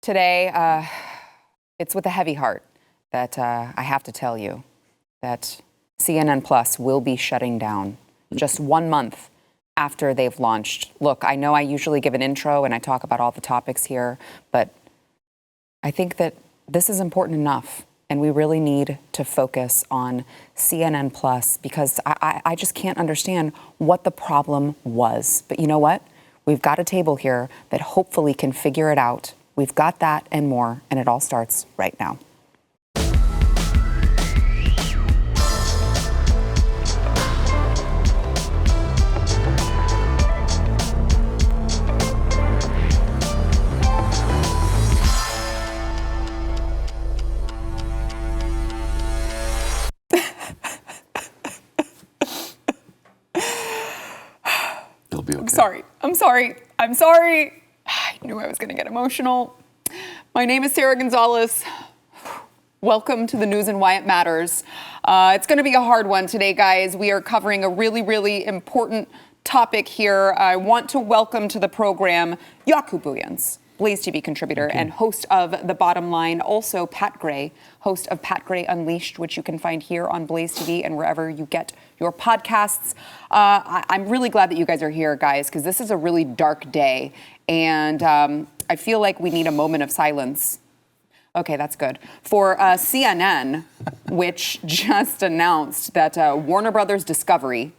Today, it's with a heavy heart that I have to tell you that CNN Plus will be shutting down just 1 month after they've launched. Look, I know I usually give an intro and I talk about all the topics here, but I think that this is important enough, and we really need to focus on CNN Plus because I just can't understand what the problem was. But you know what? We've got a table here that hopefully can figure it out. We've got that and more, and it all starts right now. It'll be okay. I'm sorry. I knew I was going to get emotional. My name is Sarah Gonzalez. Welcome to the news and why it matters. It's going to be a hard one today, guys. We are covering a really, really important topic here. I want to welcome to the program Jaco Booyens, BlazeTV contributor and host of The Bottom Line. Also, Pat Gray, host of Pat Gray Unleashed, which you can find here on BlazeTV and wherever you get your podcasts. I'm really glad that you guys are here, guys, because this is a really dark day. And I feel like we need a moment of silence. Okay, that's good. For CNN, which just announced that Warner Brothers Discovery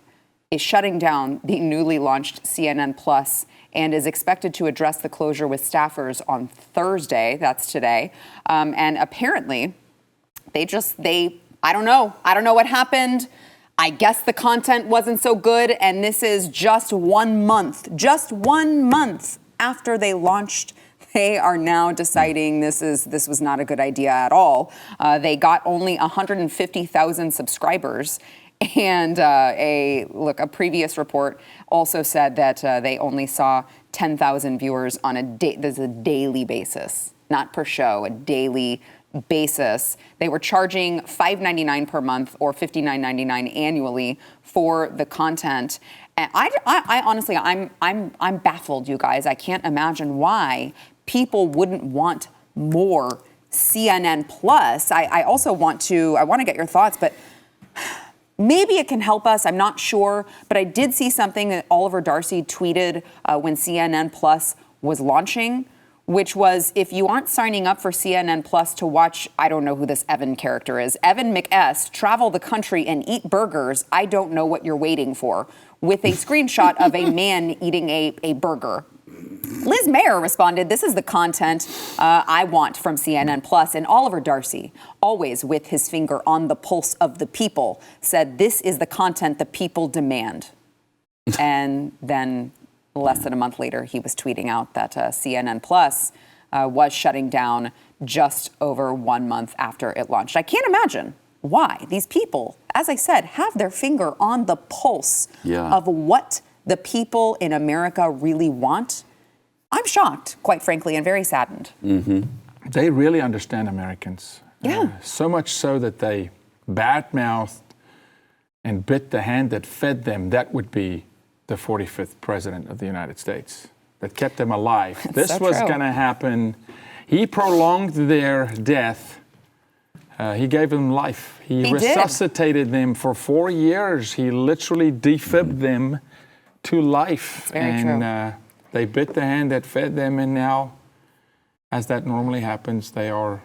is shutting down the newly launched CNN Plus and is expected to address the closure with staffers on Thursday. That's today. And apparently, I don't know what happened. I guess the content wasn't so good. And this is just 1 month after they launched. They are now deciding this was not a good idea at all. They got only 150,000 subscribers. And a previous report also said that they only saw 10,000 viewers on a daily basis, not per show, a daily basis. They were charging $5.99 per month or $59.99 annually for the content. And I honestly, I'm baffled, you guys. I can't imagine why people wouldn't want more CNN Plus. I also want to get your thoughts, but maybe it can help us. I'm not sure, but I did see something that Oliver Darcy tweeted when CNN Plus was launching, which was, if you aren't signing up for CNN Plus to watch, I don't know who this Evan character is, Evan McS, travel the country and eat burgers, I don't know what you're waiting for, with a screenshot of a man eating a burger. Liz Mayer responded, this is the content I want from CNN Plus. And Oliver Darcy, always with his finger on the pulse of the people, said, this is the content the people demand. And then less than a month later, he was tweeting out that CNN Plus was shutting down just over 1 month after it launched. I can't imagine why these people, as I said, have their finger on the pulse of what the people in America really want. I'm shocked, quite frankly, and very saddened. Mm-hmm. They really understand Americans. Yeah. So much so that they badmouthed and bit the hand that fed them. That would be the 45th president of the United States that kept them alive. This so was true. going to happen. He prolonged their death. He gave them life. He resuscitated them for 4 years. He literally defibbed them to life. Very true. They bit the hand that fed them, and now, as that normally happens, they are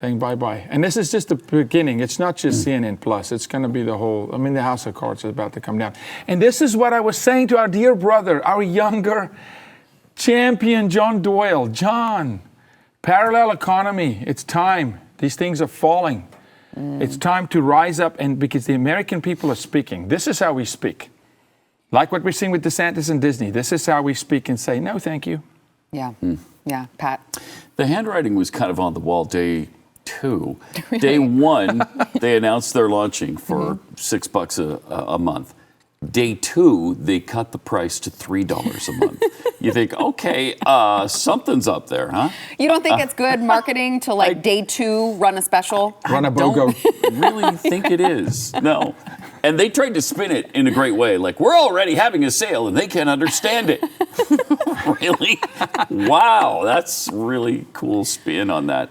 saying bye-bye. And this is just the beginning. It's not just CNN Plus. It's going to be the whole, the house of cards is about to come down. And this is what I was saying to our dear brother, our younger champion, John Doyle. John, parallel economy, it's time. These things are falling. It's time to rise up, and because the American people are speaking. This is how we speak. Like what we're seeing with DeSantis and Disney. This is how we speak and say, no, thank you. Yeah. Yeah, Pat. The handwriting was kind of on the wall day 2. Really? Day 1, they announced they're launching for $6 a month. Day 2, they cut the price to $3 a month. You think, okay, something's up there, huh? You don't think it's good marketing to day 2 run a special? Run a BOGO. I don't really think it is. No. And they tried to spin it in a great way, like, we're already having a sale and they can't understand it. Really? Wow, that's really cool spin on that.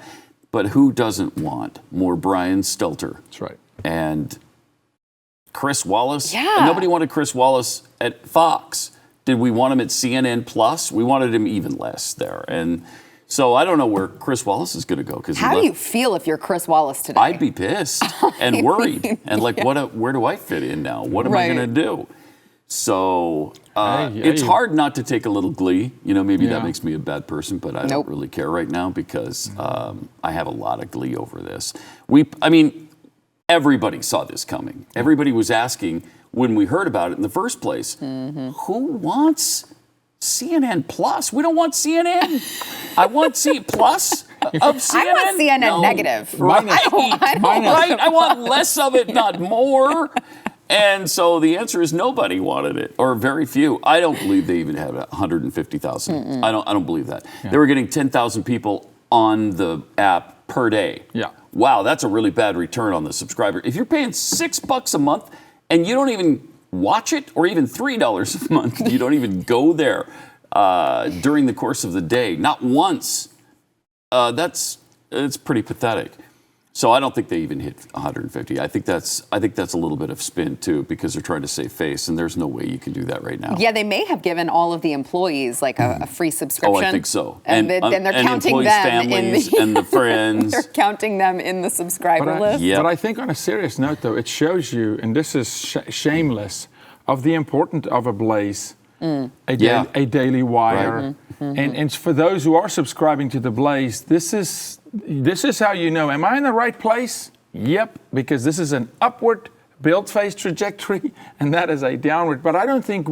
But who doesn't want more Brian Stelter? That's right. And Chris Wallace? Yeah. And nobody wanted Chris Wallace at Fox. Did we want him at CNN Plus? We wanted him even less there. And so I don't know where Chris Wallace is going to go. How do you feel if you're Chris Wallace today? I'd be pissed and worried. And like, where do I fit in now? What am I going to do? So it's hard not to take a little glee. You know, maybe that makes me a bad person, but I don't really care right now because I have a lot of glee over this. Everybody saw this coming. Everybody was asking when we heard about it in the first place, who wants CNN Plus? We don't want CNN. I want C Plus of CNN. I want CNN negative. Right. I want less of it, not more. And so the answer is nobody wanted it, or very few. I don't believe they even had 150,000. I don't believe that. Yeah. They were getting 10,000 people on the app per day. Yeah. Wow, that's a really bad return on the subscriber. If you're paying $6 a month and you don't even watch it, or even $3 a month, you don't even go there during the course of the day, not once. It's pretty pathetic. So I don't think they even hit 150. I think that's a little bit of spin too, because they're trying to save face, and there's no way you can do that right now. Yeah, they may have given all of the employees like a free subscription. Oh, I think so. And they're counting them families and the friends. They're counting them in the subscriber list. Yep. But I think on a serious note, though, it shows you, and this is shameless, of the importance of a Blaze, a Daily Wire. Right. And for those who are subscribing to the Blaze, this is how you know, am I in the right place? Yep, because this is an upward build phase trajectory, and that is a downward. But I don't think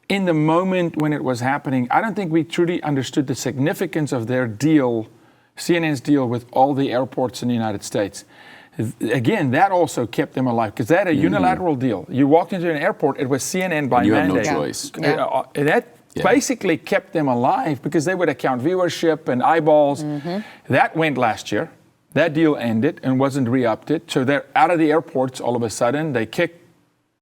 in the moment when it was happening, I don't think we truly understood the significance of their deal, CNN's deal with all the airports in the United States. Again, that also kept them alive, because they had a unilateral deal. You walked into an airport, it was CNN by mandate. You have no choice. That basically kept them alive, because they would account viewership and eyeballs. That went last year. That deal ended and wasn't re-upped. So they're out of the airports all of a sudden. They kicked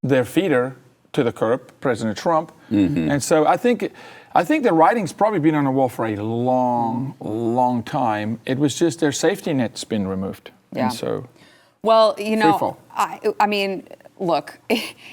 their feeder to the curb, President Trump. And so I think the writing's probably been on the wall for a long, long time. It was just their safety net's been removed. Yeah. And so, well, you know, I mean, look,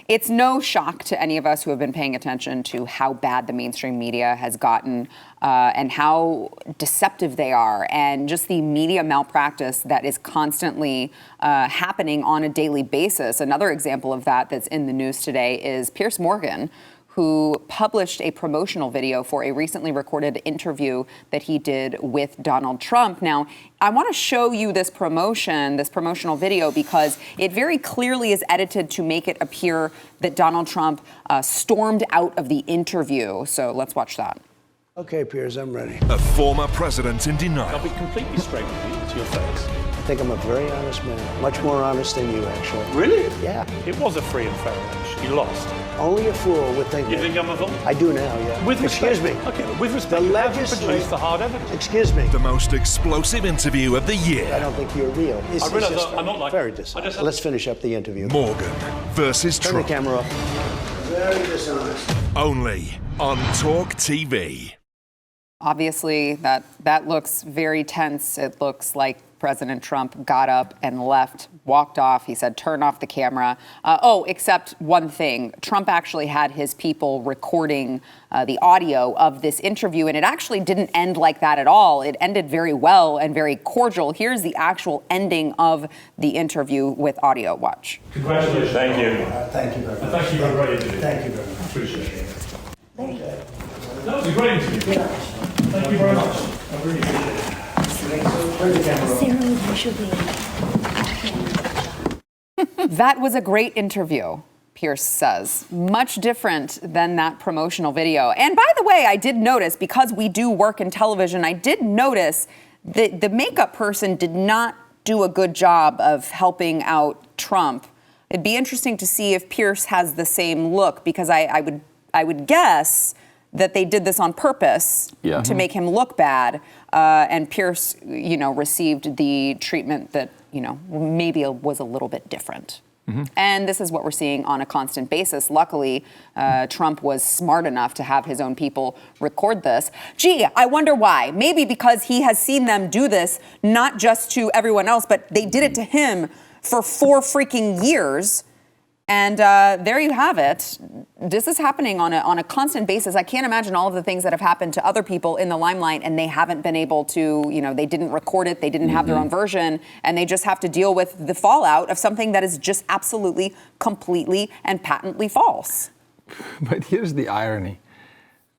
it's no shock to any of us who have been paying attention to how bad the mainstream media has gotten and how deceptive they are, and just the media malpractice that is constantly happening on a daily basis. Another example of that that's in the news today is Piers Morgan, who published a promotional video for a recently recorded interview that he did with Donald Trump. Now, I want to show you this promotional video, because it very clearly is edited to make it appear that Donald Trump stormed out of the interview. So let's watch that. Okay, Piers, I'm ready. A former president in denial. I'll be completely straight with you, to your face. I think I'm a very honest man. Much more honest than you, actually. Really? Yeah. It was a free and fair election. You lost. Only a fool would think You that. think I'm a fool? I do now, yeah. With respect. Excuse me. Okay, but with respect, The you haven't legislature- produced the hard evidence. Excuse me. The most explosive interview of the I year. don't think you're real. It's realize just I'm not like- very I dishonest. just- Let's finish up the interview. Morgan versus Turn the Trump. camera up. Very dishonest. Only on Talk TV. Obviously, that looks very tense. It looks like President Trump got up and left, walked off. He said, turn off the camera. Except one thing. Trump actually had his people recording the audio of this interview, and it actually didn't end like that at all. It ended very well and very cordial. Here's the actual ending of the interview with audio. Watch. Congratulations. Thank you. Thank you very much. Thank you for a great interview. Thank you very much. Appreciate it. That was a great interview. Thank you very much. I really appreciate it. Turn the camera up. That was a great interview, Pierce says. Much different than that promotional video. And by the way, I did notice, because we do work in television, I did notice that the makeup person did not do a good job of helping out Trump. It'd be interesting to see if Pierce has the same look, because I would guess that they did this on purpose to make him look bad. And Pierce, received the treatment that, maybe was a little bit different. And this is what we're seeing on a constant basis. Luckily, Trump was smart enough to have his own people record this. Gee, I wonder why. Maybe because he has seen them do this, not just to everyone else, but they did it to him for 4 freaking years. And there you have it. This is happening on a constant basis. I can't imagine all of the things that have happened to other people in the limelight, and they haven't been able to, they didn't record it, they didn't have their own version, and they just have to deal with the fallout of something that is just absolutely, completely, and patently false. But here's the irony.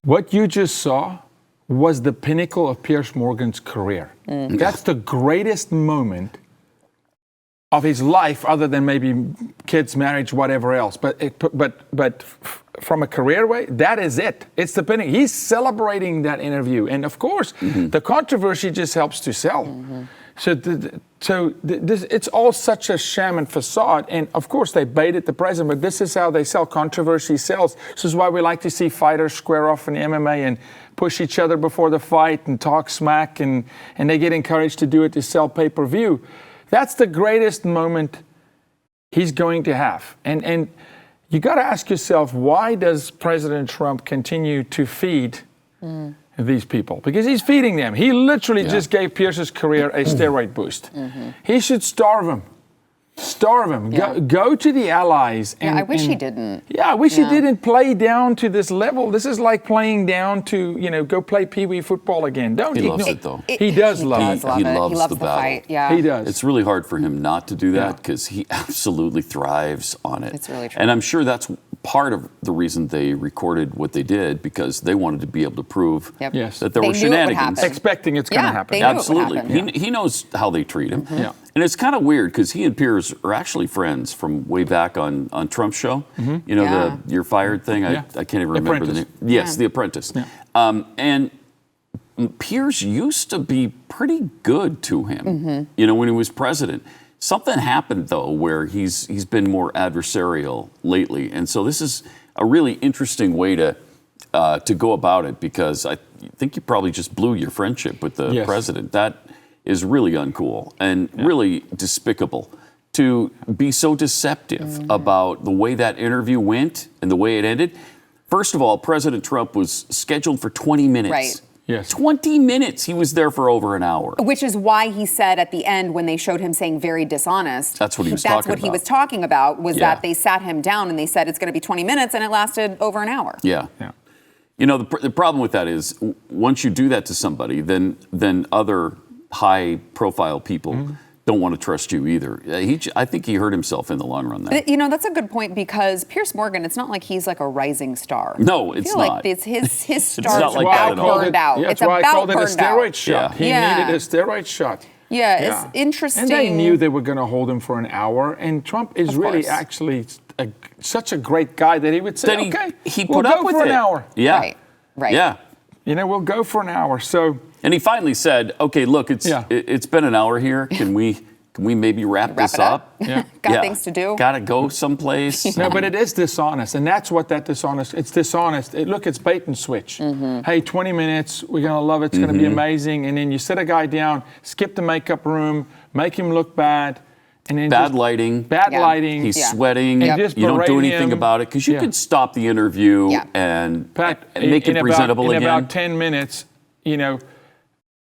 What you just saw was the pinnacle of Piers Morgan's career. That's the greatest moment of his life, other than maybe kids, marriage, whatever else. But from a career way, that is it. It's the pinnacle. He's celebrating that interview, and of course, the controversy just helps to sell. So it's all such a sham and facade. And of course, they baited the president, but this is how they sell. Controversy sells. This is why we like to see fighters square off in MMA and push each other before the fight and talk smack, and they get encouraged to do it to sell pay-per-view. That's the greatest moment he's going to have. And you got to ask yourself, why does President Trump continue to feed these people? Because he's feeding them. He literally just gave Pierce's career a steroid boost. He should starve him. Starve him. Yeah. Go to the allies. And, I wish he didn't. Yeah, I wish he didn't play down to this level. This is like playing down to, go play Pee-wee football again. Don't He ignore loves it, though. He does love it. He loves the the battle. fight. Yeah. He does. It's really hard for him not to do that because he absolutely thrives on it. It's really true. And I'm sure that's part of the reason they recorded what they did, because they wanted to be able to prove Yes. that there They were knew it would shenanigans. happen. Expecting it's going to happen. they knew it would Absolutely. happen. He knows how they treat him. Yeah. And it's kind of weird because he and Piers are actually friends from way back on Trump's show. Yeah. The You're Fired thing? Yeah. I can't even remember the name. Apprentice. Yes, The Apprentice. Yeah. And Piers used to be pretty good to him, when he was president. Something happened, though, where he's been more adversarial lately. And so this is a really interesting way to go about it, because I think you probably just blew your friendship with the president. That is really uncool and really despicable, to be so deceptive about the way that interview went and the way it ended. First of all, President Trump was scheduled for 20 minutes. Right. Yes. 20 minutes. He was there for over an hour. Which is why he said at the end, when they showed him saying very dishonest. That's what he was That's talking what he about. was talking about, was Yeah. that they sat him down and they said it's going to be 20 minutes, and it lasted over an hour. Yeah. Yeah. The problem with that is, once you do that to somebody, then other high-profile people don't want to trust you either. I think he hurt himself in the long run there. But, that's a good point, because Piers Morgan, it's not like he's like a rising star. No, I it's feel not. like his not stars like are that about at all. burned out. Yeah, It's that's why I about called it a burned steroid out. shot. He Yeah. needed a steroid shot. Yeah, it's interesting. And they knew they were going to hold him for an hour. And Trump is Of really course. actually such a great guy that he would say, Then okay, he we'll put up go with for it. an hour. Yeah. Right. Yeah. We'll go for an hour. So, And he finally said, "Okay, look, it's been an hour here. Can we maybe wrap this it up? Yeah. Got things to do. Gotta go someplace." no, but it is dishonest. And that's what that dishonest, it's dishonest. Look, it's bait and switch. Hey, 20 minutes, we're going to love it. It's going to be amazing. And then you sit a guy down, skip the makeup room, make him look bad. And then Bad lighting. Bad Yeah. lighting. He's Yeah. sweating. And just You don't do berate anything him. about it, because you Yeah. could stop the interview Yeah. and Pat, make it presentable in again. about 10 minutes,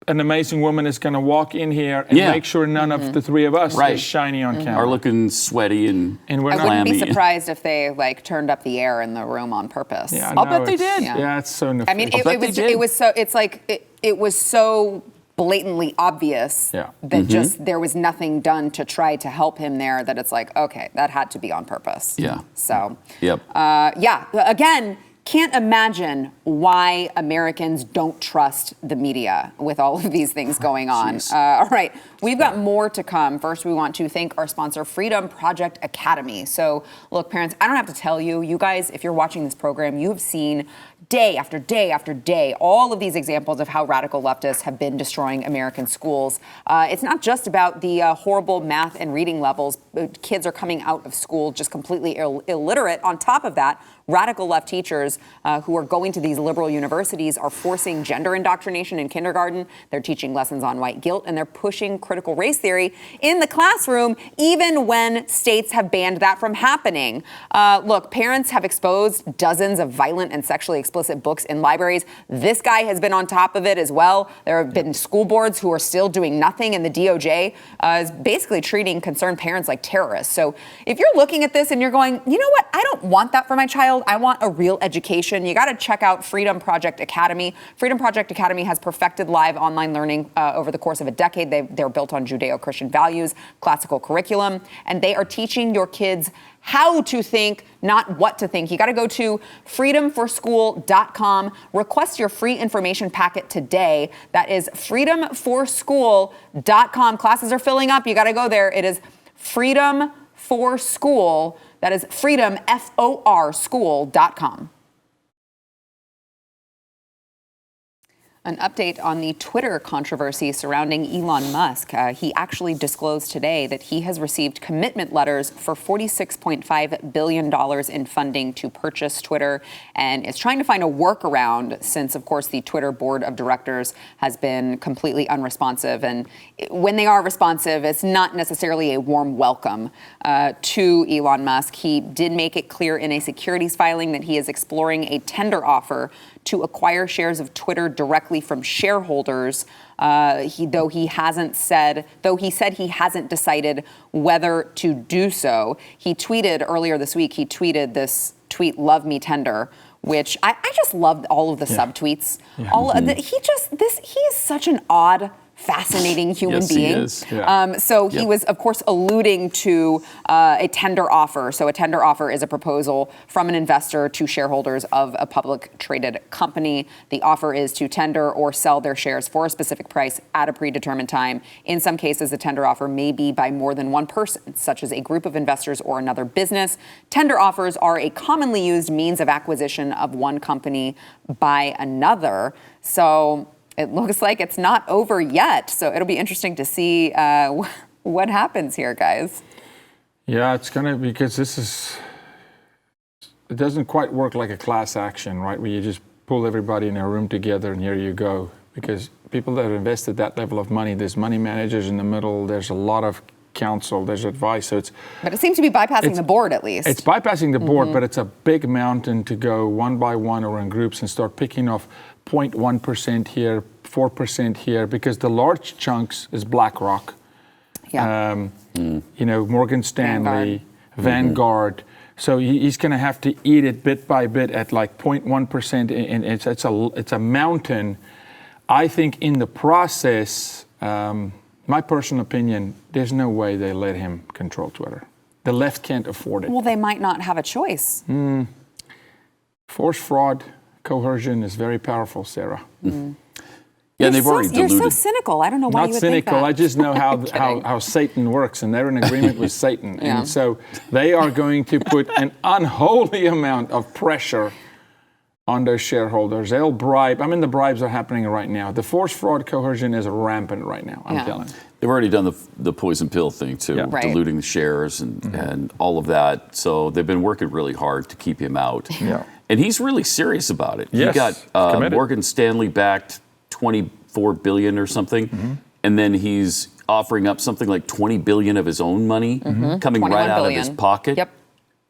an amazing woman is going to walk in here and Yeah. make sure none of the three of us Right. is shiny on camera. Are looking sweaty and we're I not. wouldn't be clammy. surprised if they turned up the air in the room on purpose. Yeah, I'll no, bet they it's- did. Yeah, it's so nefarious. I mean, bet they did. it was so. It's like it was so blatantly obvious Yeah. that just there was nothing done to try to help him there. That it's like, okay, that had to be on purpose. Yeah. So. Yep. Yeah. Again, can't imagine why Americans don't trust the media with all of these things going on. Jeez. All right, we've got more to come. First, we want to thank our sponsor, Freedom Project Academy. So, look, parents, I don't have to tell you, you guys, if you're watching this program, you have seen day after day after day all of these examples of how radical leftists have been destroying American schools. It's not just about the horrible math and reading levels. Kids are coming out of school just completely illiterate. On top of that, radical left teachers who are going to these liberal universities are forcing gender indoctrination in kindergarten. They're teaching lessons on white guilt, and they're pushing critical race theory in the classroom, even when states have banned that from happening. Look, parents have exposed dozens of violent and sexually explicit books in libraries. This guy has been on top of it as well. There have been school boards who are still doing nothing, and the DOJ is basically treating concerned parents like terrorists. So if you're looking at this and you're going, you know what, I don't want that for my child. I want a real education. You got to check out Freedom Project Academy. Freedom Project Academy has perfected live online learning over the course of a decade. They're built on Judeo-Christian values, classical curriculum, and they are teaching your kids how to think, not what to think. You got to go to freedomforschool.com. Request your free information packet today. That is freedomforschool.com. Classes are filling up. You got to go there. It is Freedom for School. That is freedom, F-O-R, school.com. An update on the Twitter controversy surrounding Elon Musk. He actually disclosed today that he has received commitment letters for $46.5 billion in funding to purchase Twitter, and is trying to find a workaround since, of course, the Twitter board of directors has been completely unresponsive. And when they are responsive, it's not necessarily a warm welcome to Elon Musk. He did make it clear in a securities filing that he is exploring a tender offer to acquire shares of Twitter directly from shareholders. He said he hasn't decided whether to do so. He tweeted earlier this week, this tweet, "Love me tender," which I just loved all of the subtweets. Yeah. He is such an odd, fascinating human being. He is. Yeah. He was, of course, alluding to a tender offer. So a tender offer is a proposal from an investor to shareholders of a public traded company. The offer is to tender or sell their shares for a specific price at a predetermined time. In some cases, the tender offer may be by more than one person, such as a group of investors or another business. Tender offers are a commonly used means of acquisition of one company by another. So it looks like it's not over yet. So it'll be interesting to see what happens here, guys. Yeah, it's going to, because it doesn't quite work like a class action, right? Where you just pull everybody in a room together and here you go. Because people that have invested that level of money, there's money managers in the middle, there's a lot of counsel, there's advice. But it seems to be bypassing the board, at least. It's bypassing the board, but it's a big mountain to go one by one or in groups and start picking off 0.1% here, 4% here, because the large chunks is BlackRock, Morgan Stanley, Vanguard. So he's going to have to eat it bit by bit at like 0.1%, and it's a mountain. I think in the process, my personal opinion, there's no way they let him control Twitter. The left can't afford it. Well, they might not have a choice. Force, fraud, coercion is very powerful, Sarah. Yeah, they've already diluted. You're so cynical. I don't know why you would think that. Not cynical. I just know how Satan works, and they're in agreement with Satan. Yeah. And so they are going to put an unholy amount of pressure on their shareholders. They'll bribe. I mean, the bribes are happening right now. The force, fraud, coercion is rampant right now, I'm telling you. They've already done the poison pill thing, too, diluting the shares and all of that. So they've been working really hard to keep him out. Yeah. And he's really serious about it. Yes, he got Morgan Stanley backed $24 billion or something, and then he's offering up something like $20 billion of his own money coming right out of his pocket. Yep.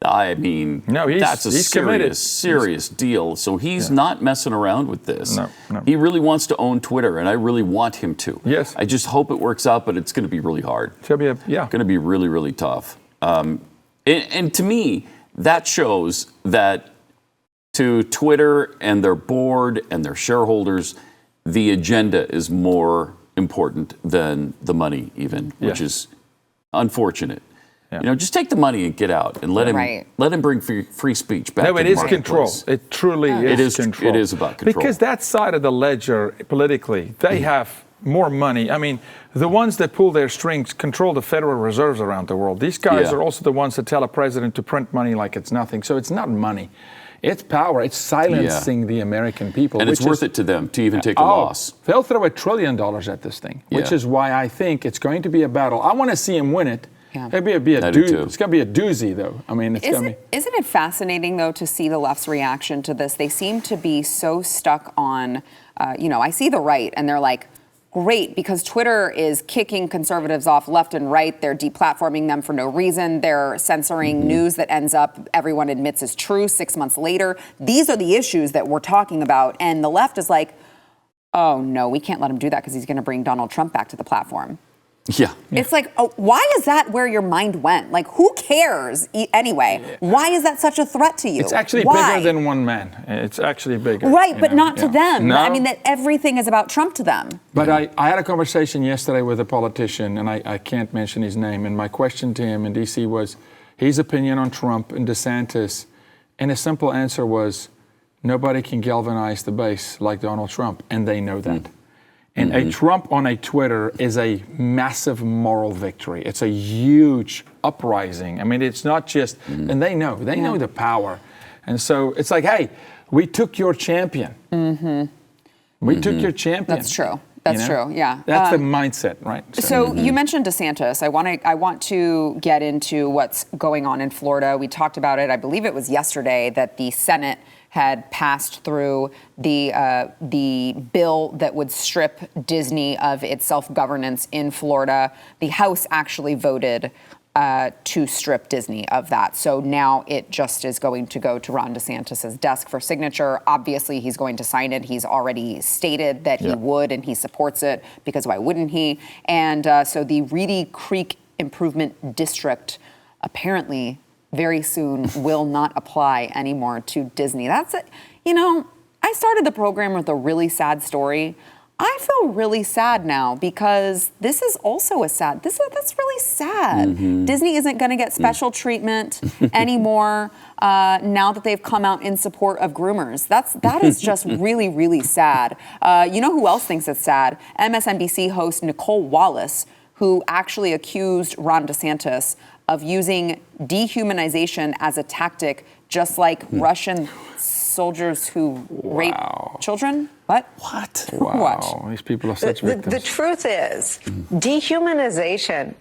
I mean, that's a serious deal. So he's not messing around with this. No. He really wants to own Twitter, and I really want him to. Yes. I just hope it works out, but it's going to be really hard. It's going to be really, really tough. And to me, that shows that to Twitter and their board and their shareholders, the agenda is more important than the money even, which is unfortunate. Yeah. Just take the money and get out and let him bring free speech back to the marketplace. No, it is control. It truly is control. It is about control. Because that side of the ledger, politically, they have more money. I mean, the ones that pull their strings control the Federal Reserves around the world. These guys are also the ones that tell a president to print money like it's nothing. So it's not money. It's power. It's silencing the American people. And it's worth it to them to even take a loss. They'll throw $1 trillion at this thing, which is why I think it's going to be a battle. I want to see him win it, Yeah. It'd be a I do too. It's going to be a doozy, though. I mean, it's going to be. Isn't it fascinating, though, to see the left's reaction to this? They seem to be so stuck on, I see the right, and they're like, great, because Twitter is kicking conservatives off left and right. They're deplatforming them for no reason. They're censoring news that ends up, everyone admits is true 6 months later. These are the issues that we're talking about. And the left is like, oh, no, we can't let him do that because he's going to bring Donald Trump back to the platform. Yeah. It's like, oh, why is that where your mind went? Like, who cares anyway? Why is that such a threat to you? It's actually bigger than one man. It's actually bigger. Right, but not to them. No. I mean, that everything is about Trump to them. But I had a conversation yesterday with a politician, and I can't mention his name. And my question to him in D.C. was his opinion on Trump and DeSantis. And his simple answer was, nobody can galvanize the base like Donald Trump, and they know that. And a Trump on a Twitter is a massive moral victory. It's a huge uprising. I mean, it's not just, and they know the power. And so it's like, hey, we took your champion. We took your champion. That's true. That's true. Yeah. That's the mindset, right? So you mentioned DeSantis. I want to get into what's going on in Florida. We talked about it. I believe it was yesterday that the Senate had passed through the bill that would strip Disney of its self-governance in Florida. The House actually voted to strip Disney of that. So now it just is going to go to Ron DeSantis' desk for signature. Obviously, he's going to sign it. He's already stated that he would, and he supports it, because why wouldn't he? And so the Reedy Creek Improvement District apparently very soon will not apply anymore to Disney. That's it. I started the program with a really sad story. I feel really sad now because this is also that's really sad. Disney isn't going to get special treatment anymore now that they've come out in support of groomers. That is just really, really sad. You know who else thinks it's sad? MSNBC host Nicole Wallace, who actually accused Ron DeSantis of using dehumanization as a tactic, just like Russian soldiers who rape children. What? Wow, these people are such victims. The truth is, dehumanization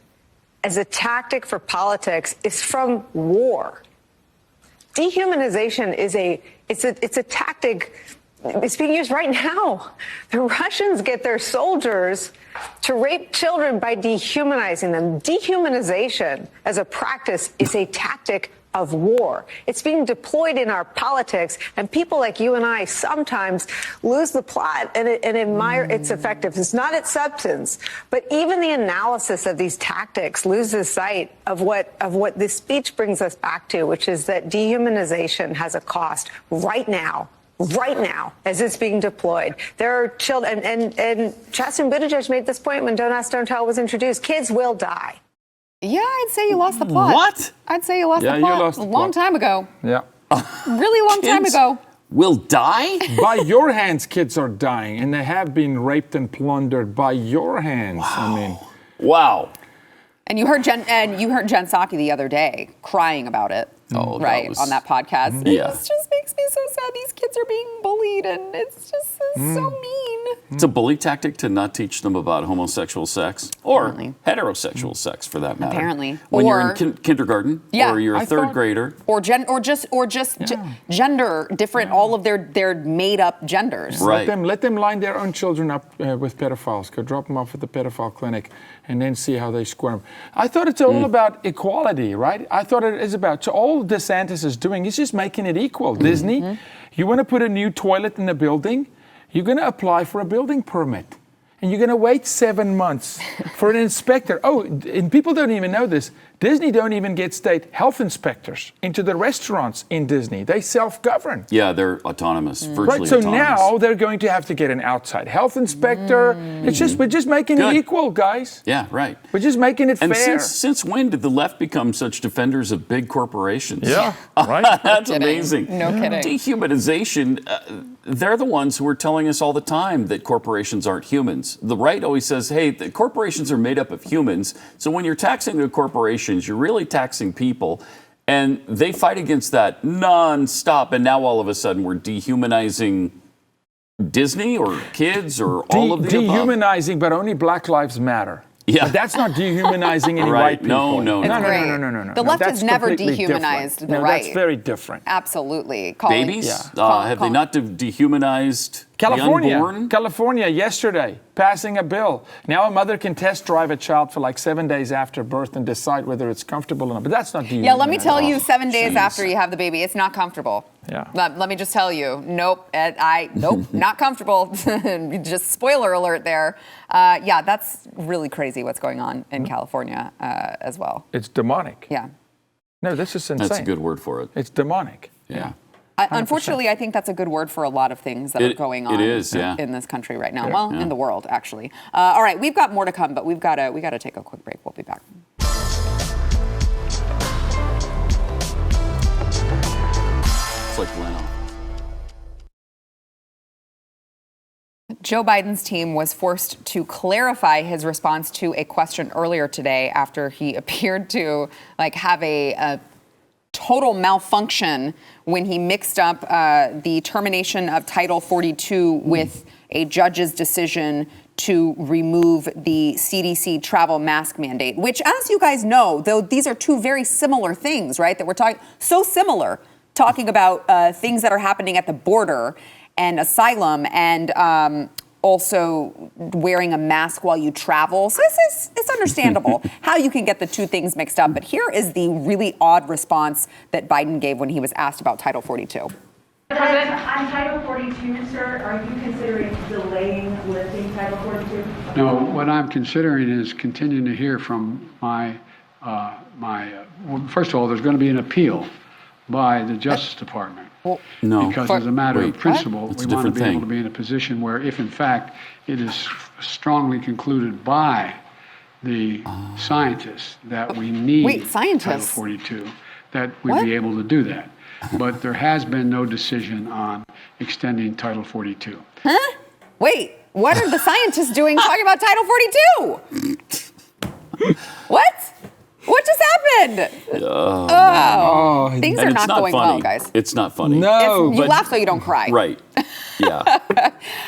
as a tactic for politics is from war. Dehumanization is a tactic. It's being used right now. The Russians get their soldiers to rape children by dehumanizing them. Dehumanization as a practice is a tactic of war. It's being deployed in our politics, and people like you and I sometimes lose the plot and admire its effectiveness. It's not its substance, but even the analysis of these tactics loses sight of what this speech brings us back to, which is that dehumanization has a cost right now, as it's being deployed. There are children, and Chasten Buttigieg made this point when Don't Ask, Don't Tell was introduced. Kids will die. Yeah, I'd say you lost the plot. What? I'd say you lost the plot you lost the a long time ago. Yeah. Really long time Kids ago. will die? By your hands, kids are dying, and they have been raped and plundered by your hands. I mean, Wow. And you heard Jen Psaki the other day crying about it. Oh, right, was, on that podcast. Yeah. It just makes me so sad. These kids are being bullied, and it's just so mean. It's a bully tactic to not teach them about homosexual sex or Apparently. heterosexual sex, for that matter. Apparently. When you're Or- in kindergarten Yeah. or you're a I third thought- grader. Or just gender different, all of their made up genders. Right. let them line their own children up with pedophiles. Go drop them off at the pedophile clinic and then see how they squirm. I thought it's all about equality, right? I thought it is about, so all DeSantis is doing is just making it equal. Disney, you want to put a new toilet in a building, you're going to apply for a building permit. And you're going to wait 7 months for an inspector. Oh, and people don't even know this. Disney don't even get state health inspectors into the restaurants in Disney. They self-govern. Yeah, they're autonomous, virtually Right, so autonomous. now they're going to have to get an outside health inspector. We're just making Good. it equal, guys. Yeah, right. We're just making it And fair. since when did the left become such defenders of big corporations? Yeah, right. That's kidding. amazing. No kidding. Dehumanization, they're the ones who are telling us all the time that corporations aren't humans. The right always says, hey, the corporations are made up of humans, so when you're taxing the corporations, you're really taxing people. And they fight against that nonstop, and now all of a sudden we're dehumanizing Disney or kids or all of the above. Dehumanizing, but only Black Lives Matter. Yeah. But that's not dehumanizing any Right. white people. No. No. Great. No. The left That's has never completely dehumanized different. the no, right. That's very different. Absolutely. Calling- Babies? Yeah. Have they not dehumanized the unborn? California yesterday passing a bill. Now a mother can test drive a child for like 7 days after birth and decide whether it's comfortable or not. But that's not dehumanizing. Yeah, let me tell you, 7 days jeez. after you have the baby, it's not comfortable. Yeah. Let me just tell you, nope, not comfortable. Just spoiler alert there. Yeah, that's really crazy what's going on in California as well. It's demonic. Yeah. No, this is insane. That's a good word for it. It's demonic. Yeah. Unfortunately, I think that's a good word for a lot of things that are going on it is, yeah. in this country right now. Yeah. Well, in the world, actually. All right, we've got more to come, but we got to take a quick break. We'll be back. It's like Leno. Joe Biden's team was forced to clarify his response to a question earlier today after he appeared to have a total malfunction when he mixed up the termination of Title 42 with a judge's decision to remove the CDC travel mask mandate, which, as you guys know, though these are two very similar things, right, that we're talking so similar, talking about things that are happening at the border and asylum and also wearing a mask while you travel. So it's understandable how you can get the two things mixed up. But here is the really odd response that Biden gave when he was asked about Title 42. President, on Title 42, sir, are you considering delaying lifting Title 42? No, what I'm considering is continuing to hear from well, first of all, there's going to be an appeal by the Justice Department. No. Because as a matter of principle, That's a we want to different be able thing. to be in a position where if in fact it is strongly concluded by the scientists that we need Wait, scientists? Title 42, that we'd be able to do that. But there has been no decision on extending Title 42. Huh? Wait, what are the scientists doing talking about Title 42? What? What just happened? Things are And not it's not going funny. well, guys. It's not funny. No, You laugh so you don't cry. Right. Yeah.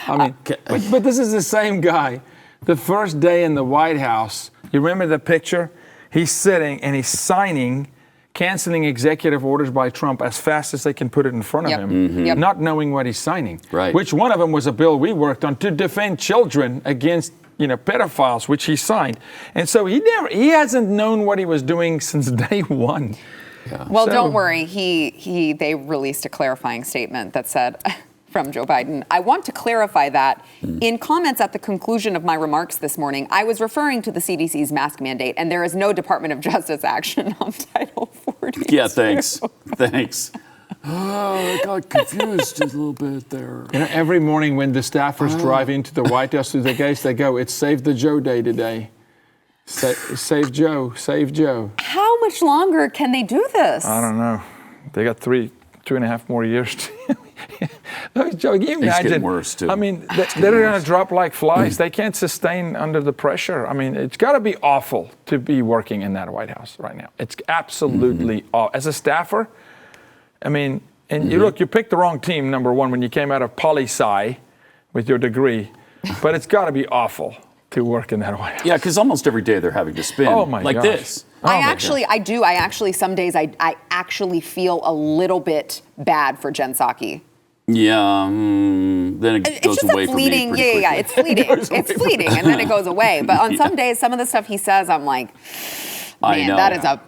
I mean, but this is the same guy. The first day in the White House, you remember the picture? He's sitting and he's signing, canceling executive orders by Trump as fast as they can put it in front of him, Yep. not knowing what he's signing. Right. Which one of them was a bill we worked on to defend children against pedophiles, which he signed. And so he hasn't known what he was doing since day one. Yeah. Well, don't worry. They released a clarifying statement that said, from Joe Biden, I want to clarify that in comments at the conclusion of my remarks this morning, I was referring to the CDC's mask mandate, and there is no Department of Justice action on Title 42. Yeah, thanks. I got confused a little bit there. Every morning when the staffers drive into the White House through the gates, they go, it's Save the Joe Day today. Save Joe, save Joe. How much longer can they do this? I don't know. They got 2.5 more years. Joe, can you imagine? It's getting worse, too. I mean, they're going to drop like flies. They can't sustain under the pressure. I mean, it's got to be awful to be working in that White House right now. It's absolutely awful. As a staffer, I mean, and you picked the wrong team, number one, when you came out of poli-sci with your degree. But it's got to be awful to work in that White House. Yeah, because almost every day they're having to spin like gosh. this. I actually, some days I actually feel a little bit bad for Jen Psaki. Yeah, then it goes It's just away a fleeting, from me pretty quickly. it's fleeting. It's fleeting, and then it goes away. But on some days, some of the stuff he says, I'm like, I man, know. that is a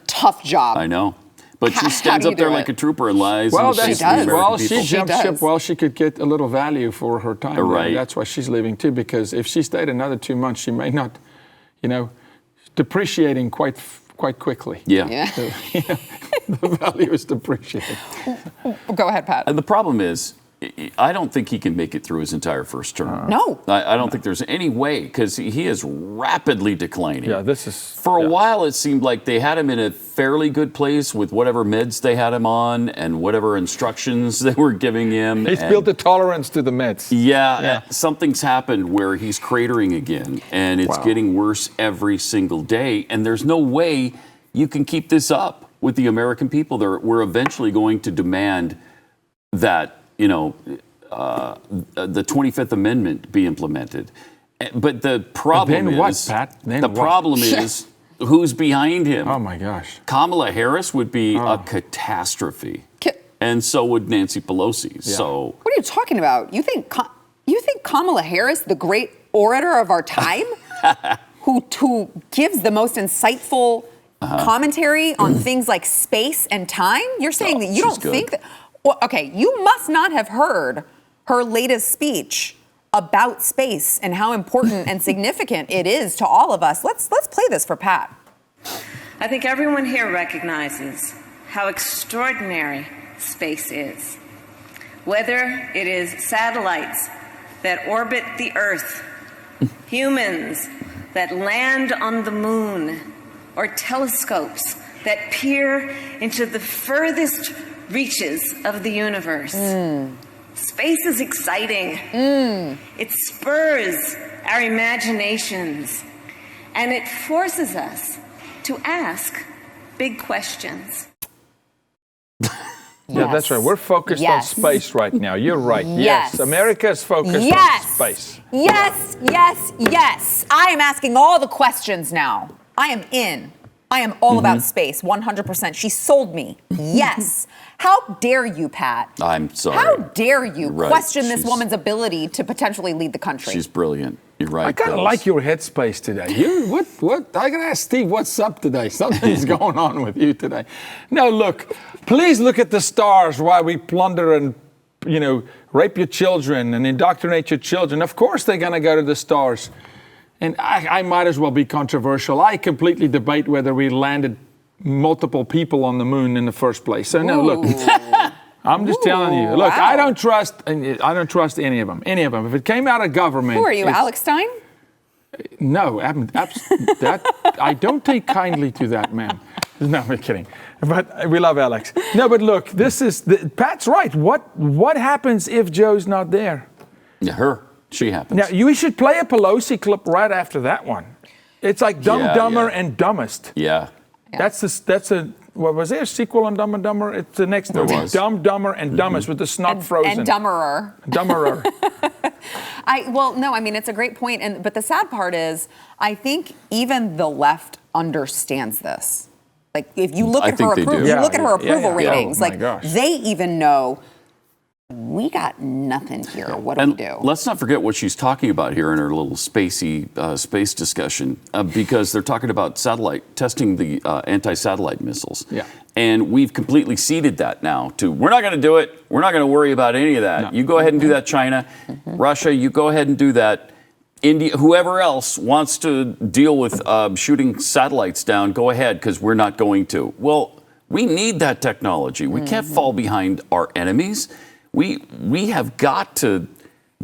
tough job. I know. But How she stands do you up there do like it? a trooper and lies. Well, and that's, she's the does. American well, people. she jumped does. ship while she could get a little value for her time. Right. That's why she's leaving too, because if she stayed another 2 months, she may not, depreciating quite quickly. Yeah. The value is depreciating. Go ahead, Pat. And the problem is, I don't think he can make it through his entire first term. No. I don't think there's any way, because he is rapidly declining. Yeah, this is... For a while, it seemed like they had him in a fairly good place with whatever meds they had him on and whatever instructions they were giving him. He's built a tolerance to the meds. Yeah, something's happened where he's cratering again, and it's Wow. getting worse every single day. And there's no way you can keep this up with the American people. We're eventually going to demand that, the 25th Amendment be implemented. But the problem then is, what, Pat? Then the what? problem is who's behind him. Oh my gosh. Kamala Harris would be a catastrophe, and so would Nancy Pelosi. So what are you talking about? You think Kamala Harris, the great orator of our time, who gives the most insightful commentary on things like space and time? You're saying that you don't think that? Well, okay, you must not have heard her latest speech about space and how important and significant it is to all of us. Let's play this for Pat. I think everyone here recognizes how extraordinary space is. Whether it is satellites that orbit the Earth, humans that land on the moon, or telescopes that peer into the furthest reaches of the universe. Space is exciting. It spurs our imaginations, and it forces us to ask big questions. Yeah, that's right. We're focused on space right now. You're right. Yes. America's focused on space. Yes. I am asking all the questions now. I am in. I am all about space, 100%. She sold me. Yes. How dare you, Pat? I'm sorry. How dare you question this She's- woman's ability to potentially lead the country? She's brilliant. You're right. I kind of like your headspace today. What? I gotta ask Steve, what's up today? Something's going on with you today. No, look, please look at the stars while we plunder and, rape your children and indoctrinate your children. Of course they're gonna go to the stars. And I might as well be controversial. I completely debate whether we landed multiple people on the moon in the first place. So no, look, I'm just telling you. Look, wow. I don't trust any of them. Any of them. If it came out of government, Who are you, Alex Stein? No, I don't take kindly to that man. No, I'm kidding. But we love Alex. No, but look, Pat's right. What happens if Joe's not there? Yeah, she happens. Now, you should play a Pelosi clip right after that one. It's like Dumber and Dumbest. Yeah. That's what was there a sequel on Dumb and Dumber? It's the next There movie. was. Dumb, Dumber, and Dumbest with the snot frozen. And dumberer. Dumberer. It's a great point. But the sad part is, I think even the left understands this. Like, if you look at her approval ratings, Oh, my gosh. they even know we got nothing here. What do we do? Let's not forget what she's talking about here in her little space discussion, because they're talking about testing the anti-satellite missiles. Yeah. And we've completely ceded that now to, we're not going to do it. We're not going to worry about any of that. No. You go ahead and do that, China. Russia, you go ahead and do that. India, whoever else wants to deal with shooting satellites down, go ahead, because we're not going to. Well, we need that technology. We can't fall behind our enemies. We have got to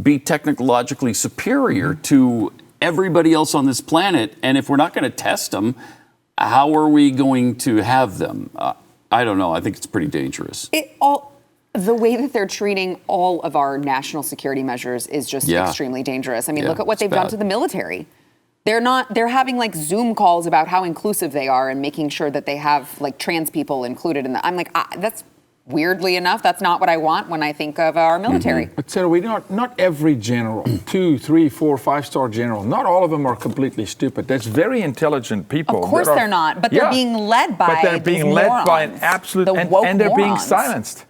be technologically superior to everybody else on this planet. And if we're not going to test them, how are we going to have them? I don't know. I think it's pretty dangerous. The way that they're treating all of our national security measures is just extremely dangerous. I mean, look at what they've done to the military. They're having like Zoom calls about how inclusive they are and making sure that they have like trans people included in that. I'm like, that's weirdly enough, that's not what I want when I think of our military. But Sarah, not every general, 2, 3, 4, 5-star general, not all of them are completely stupid. There's very intelligent people. Of course they're not, but they're being led by an absolute, and they're being silenced.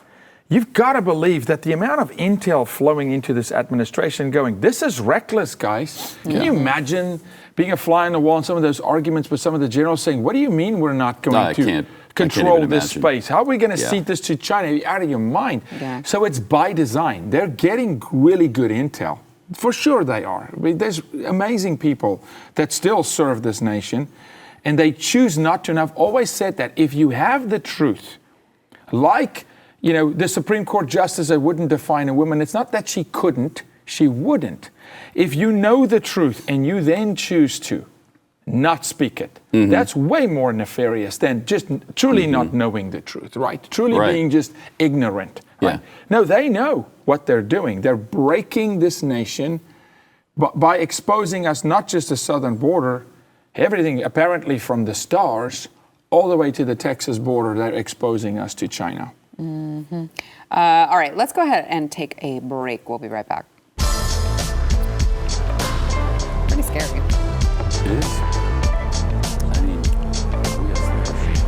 You've got to believe that the amount of intel flowing into this administration going, this is reckless, guys. Can you imagine being a fly on the wall in some of those arguments with some of the generals saying, what do you mean we're not going to control this space? How are we going to cede this to China? You're out of your mind. Yeah. So it's by design. They're getting really good intel. For sure they are. I mean, there's amazing people that still serve this nation, and they choose not to. And I've always said that if you have the truth, like the Supreme Court justice that wouldn't define a woman, it's not that she couldn't, she wouldn't. If you know the truth and you then choose to not speak it, that's way more nefarious than just truly not knowing the truth, right? Truly being just ignorant. Right? Yeah. No, they know what they're doing. They're breaking this nation by exposing us, not just the southern border, everything apparently from the stars all the way to the Texas border. They're exposing us to China. All right, let's go ahead and take a break. We'll be right back. scary. It is. I mean, we have some questions.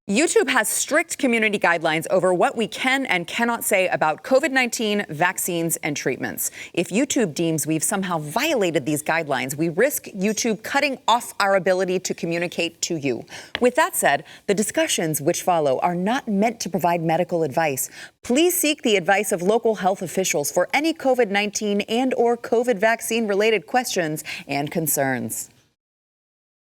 YouTube has strict community guidelines over what we can and cannot say about COVID-19 vaccines and treatments. If YouTube deems we've somehow violated these guidelines, we risk YouTube cutting off our ability to communicate to you. With that said, the discussions which follow are not meant to provide medical advice. Please seek the advice of local health officials for any COVID-19 and/or COVID vaccine-related questions and concerns.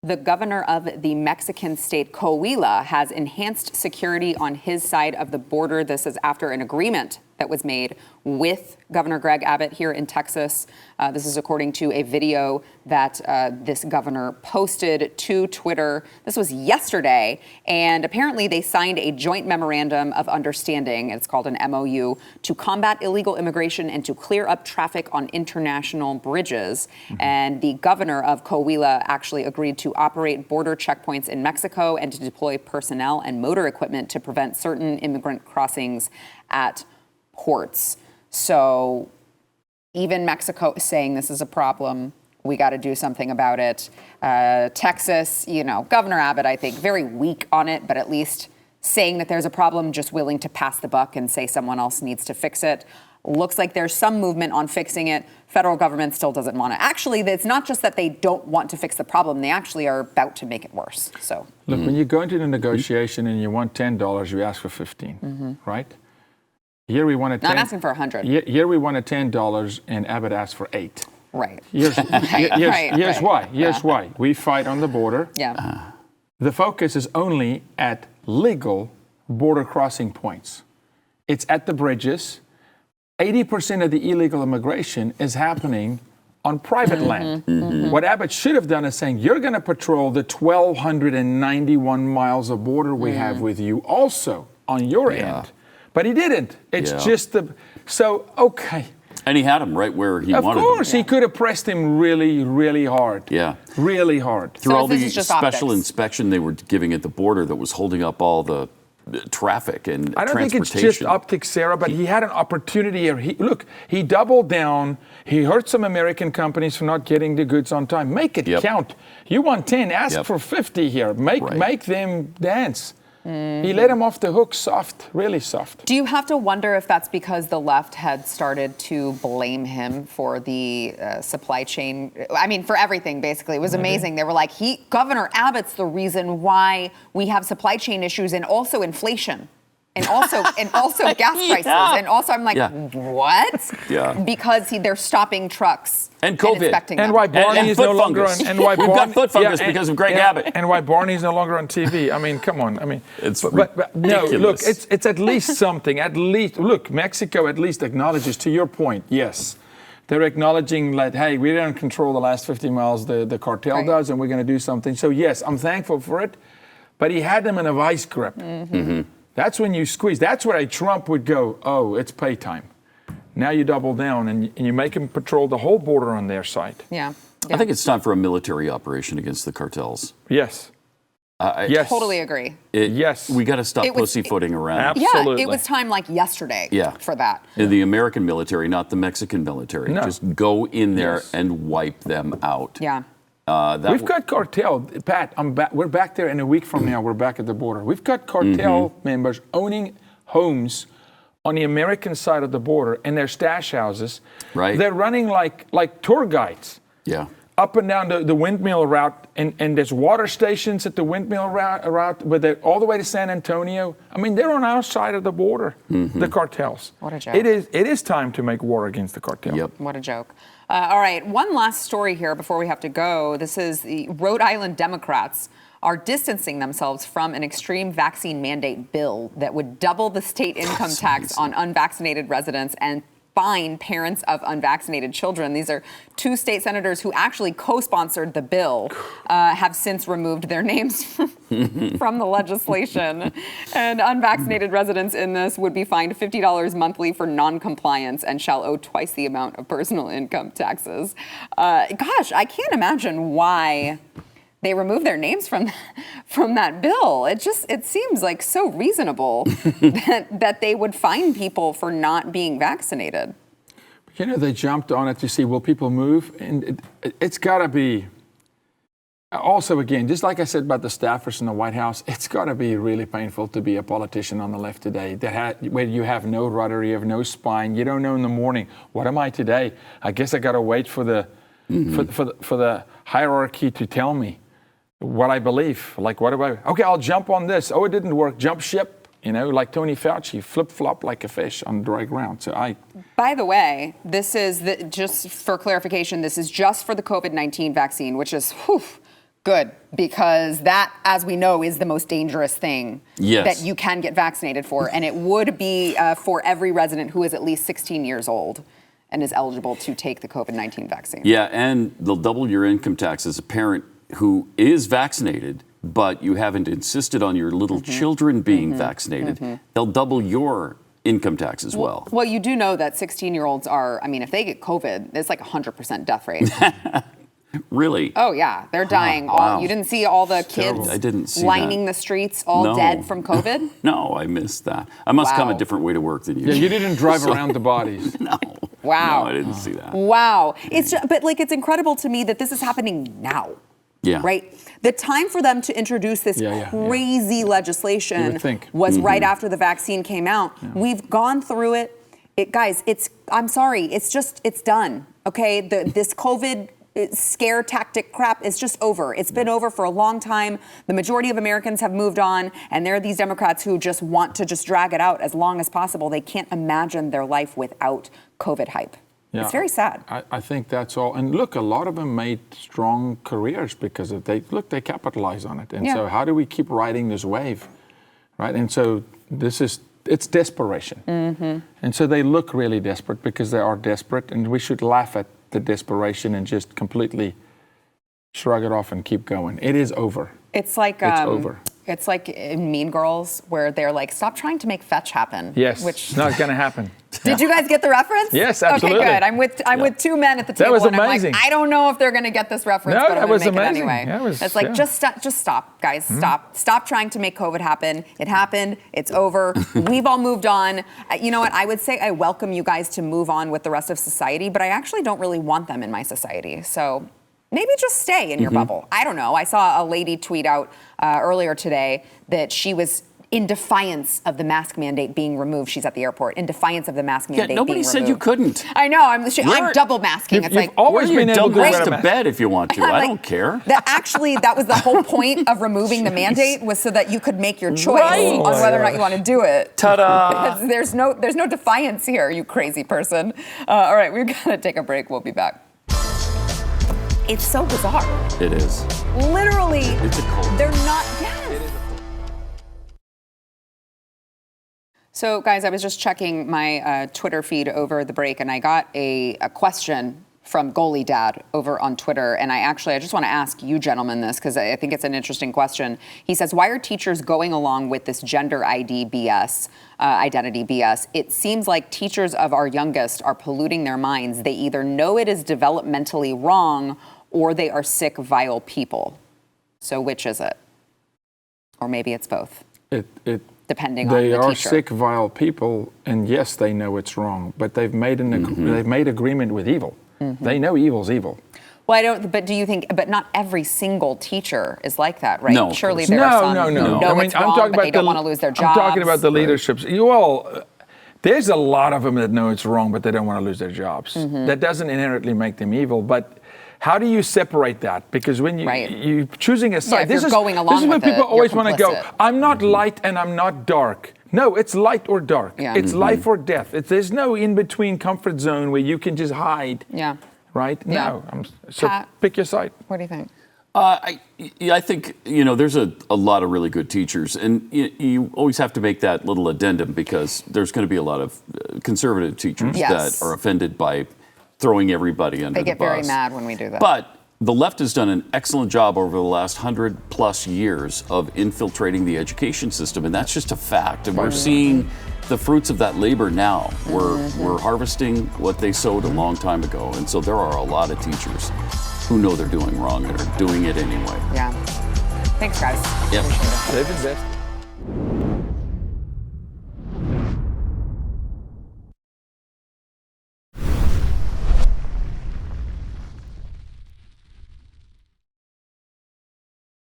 The governor of the Mexican state Coahuila has enhanced security on his side of the border. This is after an agreement that was made with Governor Greg Abbott here in Texas. This is according to a video that this governor posted to Twitter. This was yesterday, and apparently they signed a joint memorandum of understanding. It's called an MOU to combat illegal immigration and to clear up traffic on international bridges. And the governor of Coahuila actually agreed to operate border checkpoints in Mexico and to deploy personnel and motor equipment to prevent certain immigrant crossings at ports. So even Mexico is saying this is a problem. We got to do something about it. Texas, Governor Abbott, I think, very weak on it, but at least saying that there's a problem, just willing to pass the buck and say someone else needs to fix it. Looks like there's some movement on fixing it. Federal government still doesn't want to. Actually, it's not just that they don't want to fix the problem. They actually are about to make it worse. So look, when you go into the negotiation and you want $10, you ask for $15, right? Here we wanted I'm asking for $100. Here we wanted $10, and Abbott asked for $8. Right. Here's why. Here's why. We fight on the border. Yeah. The focus is only at legal border crossing points. It's at the bridges. 80% of the illegal immigration is happening on private land. What Abbott should have done is saying, you're going to patrol the 1,291 miles of border we have with you also on your end. But he didn't. It's just okay. And he had him right where he wanted him. Of course, he could have pressed him really, really hard. Yeah. Really hard. Through all the special optics. Inspection they were giving at the border that was holding up all the traffic and I don't transportation. think it's just optics, Sarah, but he had an opportunity here. He doubled down. He hurt some American companies for not getting the goods on time. Make it count. You want 10, ask for 50 here. Make them dance. He let him off the hook soft, really soft. Do you have to wonder if that's because the left had started to blame him for the supply chain? I mean, for everything, basically. It was amazing. They were like, Governor Abbott's the reason why we have supply chain issues and also inflation. And also gas prices. And also, I'm like, what? Yeah. Because they're stopping trucks and COVID. And inspecting and them. why Barney is no longer on. And why We've got foot fungus because of Greg Abbott. And why Barney's no longer on TV. I mean, come on. I mean, it's but no. Look, it's at least something. At least look, Mexico at least acknowledges. To your point, yes. They're acknowledging that, hey, we don't control the last 50 miles, the cartel does, and we're going to do something. So, yes, I'm thankful for it. But he had them in a vice grip. That's when you squeeze. That's where a Trump would go, oh, it's pay time. Now you double down and you make them patrol the whole border on their side. Yeah. I think it's time for a military operation against the cartels. Yes. Yes. Totally agree. Yes. We got to stop pussyfooting around. Absolutely. Yeah, it was time like yesterday for that. In the American military, not the Mexican military. No. Just go in there and wipe them out. Yeah. We've got cartel, Pat, we're back there in a week from now. We're back at the border. We've got cartel members owning homes on the American side of the border in their stash houses. Right. They're running like tour guides. Yeah. Up and down the windmill route, and there's water stations at the windmill route where they're all the way to San Antonio. I mean, they're on our side of the border, the cartels. What a joke. It is time to make war against the cartel. Yep. What a joke. All right, one last story here before we have to go. This is the Rhode Island Democrats are distancing themselves from an extreme vaccine mandate bill that would double the state income tax on unvaccinated residents and fine parents of unvaccinated children. These are two state senators who actually co-sponsored the bill, have since removed their names from the legislation. And unvaccinated residents in this would be fined $50 monthly for non-compliance and shall owe twice the amount of personal income taxes. Gosh, I can't imagine why they remove their names from that bill. It seems like so reasonable that they would fine people for not being vaccinated. You know, they jumped on it to see, will people move? And it's got to be, also again, just like I said about the staffers in the White House, it's got to be really painful to be a politician on the left today, where you have no rudder, you have no spine, you don't know in the morning, what am I today? I guess I got to wait for the hierarchy to tell me what I believe. Like, okay, I'll jump on this. Oh, it didn't work, jump ship. You know, like Tony Fauci, flip-flop like a fish on dry ground. By the way, this is, just for clarification, this is just for the COVID-19 vaccine, which is good, because that, as we know, is the most dangerous thing that you can get vaccinated for. And it would be for every resident who is at least 16 years old and is eligible to take the COVID-19 vaccine. Yeah, and they'll double your income tax as a parent who is vaccinated, but you haven't insisted on your little children being vaccinated. They'll double your income tax as well. Well, you do know that 16-year-olds are, I mean, if they get COVID, it's like 100% death rate. Really? Oh, yeah. They're dying. Wow. You didn't see all the kids I didn't see lining that. the streets all dead from COVID? No, I missed that. I must come a different way to work than you. Yeah, you didn't drive around the bodies. No. Wow. No, I didn't see that. Wow. But like, it's incredible to me that this is happening now. Yeah. Right? The time for them to introduce this crazy legislation was right after the vaccine came out. Yeah. We've gone through it. Guys, I'm sorry, it's done. Okay? This COVID scare tactic crap is just over. It's been over for a long time. The majority of Americans have moved on, and there are these Democrats who just want to just drag it out as long as possible. They can't imagine their life without COVID hype. Yeah, it's very sad. I think that's all. And look, a lot of them made strong careers because of they capitalize on it. And so how do we keep riding this wave? Right? And so it's desperation. And so they look really desperate because they are desperate, and we should laugh at the desperation and just completely shrug it off and keep going. It is over. It's like it's over. It's like in Mean Girls, where they're like, "Stop trying to make fetch happen." Yes, which it's not going to happen. Did you guys get the reference? Yes, absolutely. Okay, good. I'm with two men at the table, that was and amazing. I'm like, I don't know if they're going to get this reference, no, but I'm going to make amazing. it anyway. It's like just stop, guys. Stop trying to make COVID happen. It happened. It's over. We've all moved on. You know what? I would say I welcome you guys to move on with the rest of society, but I actually don't really want them in my society. So maybe just stay in your bubble. I don't know. I saw a lady tweet out earlier today that she was in defiance of the mask mandate being removed. She's at the airport in defiance of the mask mandate being removed. Nobody said you couldn't. I know. I'm double masking. It's like always been able to go to bed if you want to. I don't care. That was the whole point of removing the mandate, was so that you could make your choice on whether or not you want to do it. Ta-da! There's no defiance here, you crazy person. All right, we've got to take a break. We'll be back. It's so bizarre. It is. Literally, it's a cult. They're not. Yes. So, guys, I was just checking my Twitter feed over the break, and I got a question from Goalie Dad over on Twitter. And I just want to ask you gentlemen this, because I think it's an interesting question. He says, why are teachers going along with this gender ID BS, identity BS? It seems like teachers of our youngest are polluting their minds. They either know it is developmentally wrong, or they are sick, vile people. So which is it? Or maybe it's both. Depending on the teacher. They are sick, vile people, and yes, they know it's wrong, but they've made they've made agreement with evil. They know evil's evil. Well, but do you think? But not every single teacher is like that, right? No, surely there are some who know it's wrong, but they don't want to lose their jobs. I'm talking about the leaderships. There's a lot of them that know it's wrong, but they don't want to lose their jobs. That doesn't inherently make them evil, but how do you separate that? Because when you're choosing a side, this is where people always want to go. I'm not light and I'm not dark. No, it's light or dark. Yeah. It's life or death. There's no in-between comfort zone where you can just hide. Yeah. Right? Yeah. No. So pick your side. What do you think? I think, there's a lot of really good teachers, and you always have to make that little addendum, because there's going to be a lot of conservative teachers that are offended by throwing everybody under the bus. They get very mad when we do that. But the left has done an excellent job over the last 100+ years of infiltrating the education system, and that's just a fact. And we're seeing the fruits of that labor now. We're harvesting what they sowed a long time ago, and so there are a lot of teachers who know they're doing wrong and are doing it anyway. Yeah. Thanks, guys. Yep. They've invested.